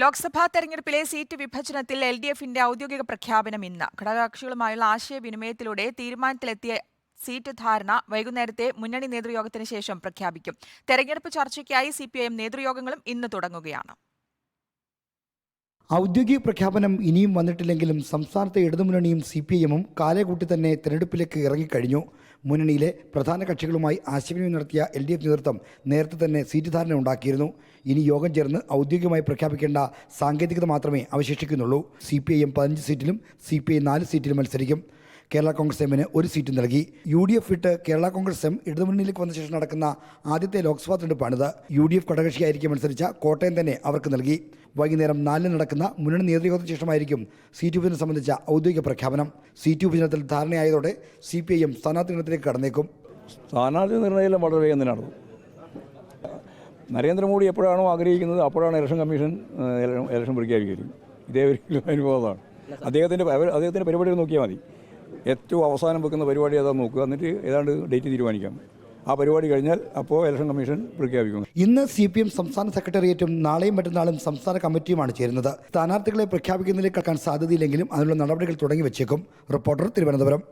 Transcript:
ലോക്സഭാ തെരഞ്ഞെടുപ്പിലെ സീറ്റ് വിഭജനത്തിൽ എൽ.ഡി.എഫിന്റെ ഔദ്യോഗിക പ്രഖ്യാപനം ഇന്ന്. ഘടകകക്ഷികളുമായുള്ള ആശയവിനിമയത്തിലൂടെ തീരുമാനത്തിലെത്തിയ സീറ്റ് ധാരണ വൈകുന്നേരത്തെ മുന്നണി നേതൃയോഗത്തിന് ശേഷം പ്രഖ്യാപിക്കും. തെരഞ്ഞെടുപ്പ് ചർച്ചയ്ക്കായി സിപിഐഎം നേതൃയോഗങ്ങളും ഇന്ന് തുടങ്ങുകയാണ്. ഔദ്യോഗിക പ്രഖ്യാപനം ഇനിയും വന്നിട്ടില്ലെങ്കിലും സംസ്ഥാനത്തെ ഇടതുമുന്നണിയും സിപിഐഎമ്മും കാലേകൂട്ടി തന്നെ തെരഞ്ഞെടുപ്പിലേക്ക് ഇറങ്ങിക്കഴിഞ്ഞു. മുന്നണിയിലെ പ്രധാന കക്ഷികളുമായി ആശയവിനിമയം നടത്തിയ എൽ.ഡി.എഫ് നേതൃത്വം നേരത്തെ തന്നെ സീറ്റ് ധാരണ ഉണ്ടാക്കിയിരുന്നു. ഇനി യോഗം ചേർന്ന് ഔദ്യോഗികമായി പ്രഖ്യാപിക്കേണ്ട സാങ്കേതികത മാത്രമേ അവശേഷിക്കുന്നുള്ളൂ. സിപിഐഎം 15 സീറ്റിലും സിപിഐ 4 സീറ്റിലും മത്സരിക്കും. കേരള കോൺഗ്രസ് എമ്മിന് 1 സീറ്റും നൽകി. UDF വിട്ട് കേരള കോൺഗ്രസ് എം ഇടതുമുന്നണിയിലേക്ക് വന്ന ശേഷം നടക്കുന്ന ആദ്യത്തെ ലോക്സഭാ തെരഞ്ഞെടുപ്പാണിത്. UDF ഘടകകക്ഷിയായിരിക്കും മത്സരിച്ച കോട്ടയം തന്നെ അവർക്ക് നൽകി. വൈകുന്നേരം 4 നടക്കുന്ന മുന്നണി നേതൃയോഗത്തിന് ശേഷമായിരിക്കും സീറ്റ് വിഭജനം സംബന്ധിച്ച ഔദ്യോഗിക പ്രഖ്യാപനം. സീറ്റ് വിഭജനത്തിൽ ധാരണയായതോടെ സിപിഐഎം സ്ഥാനാർത്ഥി നിർണയത്തിലേക്ക് കടന്നേക്കും. സ്ഥാനാർത്ഥി നിർണയം വളരെ വേഗം തന്നെ നടന്നു. നരേന്ദ്രമോദി എപ്പോഴാണോ ആഗ്രഹിക്കുന്നത് അപ്പോഴാണ് ഇലക്ഷൻ കമ്മീഷൻ ഇലക്ഷൻ പ്രഖ്യാപിക്കുന്നത്. ഇതേ ഒരു അനുഭവമാണ്. അദ്ദേഹത്തിൻ്റെ പരിപാടികൾ നോക്കിയാൽ മതി. ഏറ്റവും അവസാനം വെക്കുന്ന പരിപാടി ഏതാ നോക്കുക, എന്നിട്ട് ഏതാണ്ട് ഡേറ്റ് തീരുമാനിക്കാം. ആ പരിപാടി കഴിഞ്ഞാൽ അപ്പോൾ ഇലക്ഷൻ കമ്മീഷൻ പ്രഖ്യാപിക്കും. ഇന്ന് സിപിഎം സംസ്ഥാന സെക്രട്ടേറിയറ്റും നാളെയും മറ്റന്നാളും സംസ്ഥാന കമ്മിറ്റിയുമാണ് ചേരുന്നത്. സ്ഥാനാർത്ഥികളെ പ്രഖ്യാപിക്കുന്നതിലേക്ക് കടക്കാൻ സാധ്യതയില്ലെങ്കിലും അതിനുള്ള നടപടികൾ തുടങ്ങി വെച്ചേക്കും. റിപ്പോർട്ടർ, തിരുവനന്തപുരം.